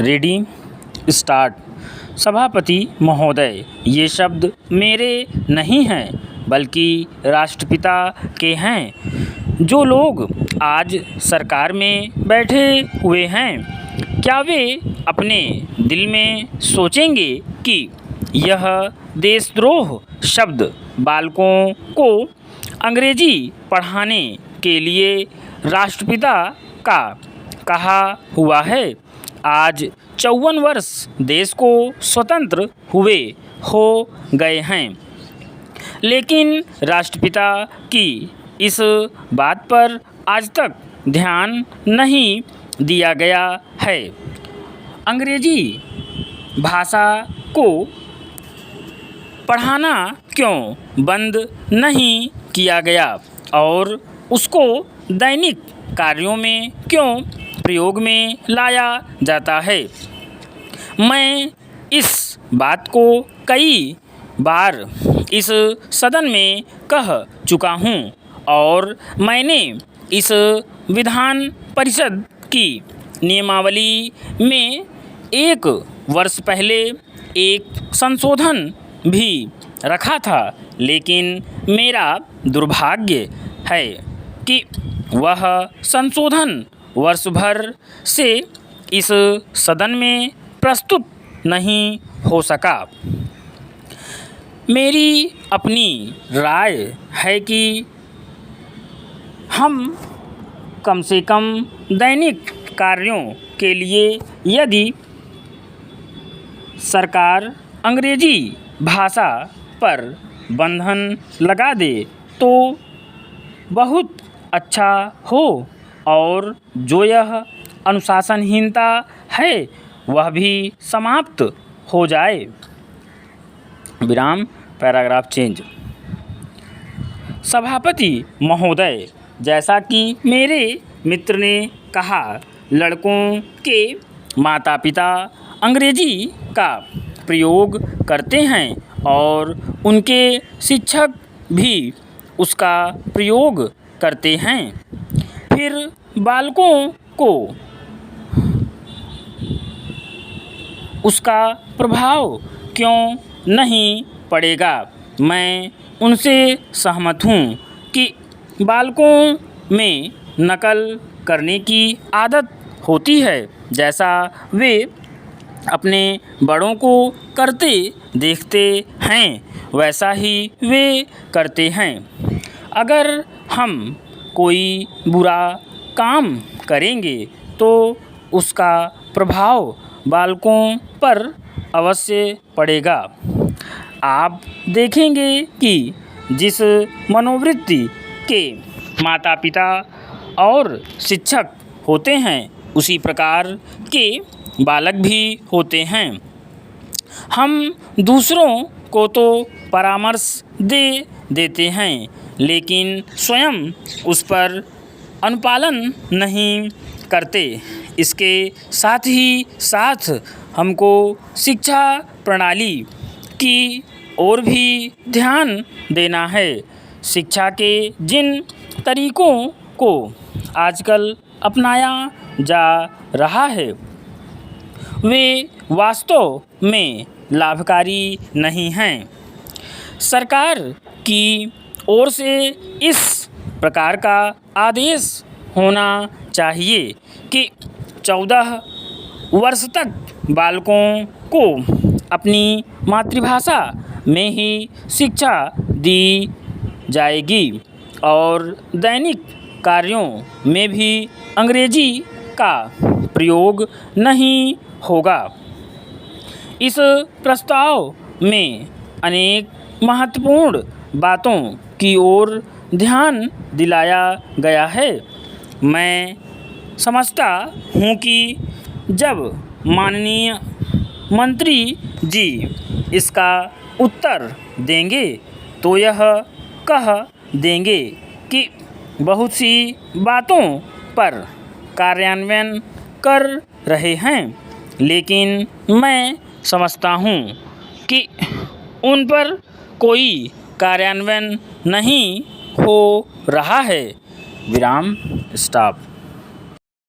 Ready start. सभापति महोदय, ये शब्द मेरे नहीं हैं बल्कि राष्ट्रपिता के हैं। जो लोग आज सरकार में बैठे हुए हैं, क्या वे अपने दिल में सोचेंगे कि यह देशद्रोह शब्द बालकों को अंग्रेजी पढ़ाने के लिए राष्ट्रपिता का कहा हुआ है? आज 54 वर्ष देश को स्वतंत्र हुए हो गए हैं, लेकिन राष्ट्रपिता की इस बात पर आज तक ध्यान नहीं दिया गया है। अंग्रेजी भाषा को पढ़ाना क्यों बंद नहीं किया गया और उसको दैनिक कार्यों में क्यों प्रयोग में लाया जाता है? मैं इस बात को कई बार इस सदन में कह चुका हूँ और मैंने इस विधान परिषद की नियमावली में 1 वर्ष पहले एक संशोधन भी रखा था, लेकिन मेरा दुर्भाग्य है कि वह संशोधन वर्ष भर से इस सदन में प्रस्तुत नहीं हो सका। मेरी अपनी राय है कि हम कम से कम दैनिक कार्यों के लिए यदि सरकार अंग्रेजी भाषा पर बंधन लगा दे तो बहुत अच्छा हो और जो यह अनुशासनहीनता है वह भी समाप्त हो जाए। विराम। Paragraph change. सभापति महोदय, जैसा कि मेरे मित्र ने कहा, लड़कों के माता पिता अंग्रेजी का प्रयोग करते हैं और उनके शिक्षक भी उसका प्रयोग करते हैं। फिर बालकों को उसका प्रभाव क्यों नहीं पड़ेगा? मैं उनसे सहमत हूँ कि बालकों में नकल करने की आदत होती है, जैसा वे अपने बड़ों को करते देखते हैं वैसा ही वे करते हैं। अगर हम कोई बुरा काम करेंगे तो उसका प्रभाव बालकों पर अवश्य पड़ेगा। आप देखेंगे कि जिस मनोवृत्ति के माता पिता और शिक्षक होते हैं उसी प्रकार के बालक भी होते हैं। हम दूसरों को तो परामर्श दे देते हैं, लेकिन स्वयं उस पर अनुपालन नहीं करते। इसके साथ ही साथ हमको शिक्षा प्रणाली की ओर भी ध्यान देना है। शिक्षा के जिन तरीकों को आजकल अपनाया जा रहा है वे वास्तव में लाभकारी नहीं हैं। सरकार की ओर से इस प्रकार का आदेश होना चाहिए कि 14 वर्ष तक बालकों को अपनी मातृभाषा में ही शिक्षा दी जाएगी और दैनिक कार्यों में भी अंग्रेजी का प्रयोग नहीं होगा। इस प्रस्ताव में अनेक महत्वपूर्ण बातों की ओर ध्यान दिलाया गया है। मैं समझता हूँ कि जब माननीय मंत्री जी इसका उत्तर देंगे तो यह कह देंगे कि बहुत सी बातों पर कार्यान्वयन कर रहे हैं, लेकिन मैं समझता हूँ कि उन पर कोई कार्यान्वयन नहीं हो रहा है। विराम। स्टॉप।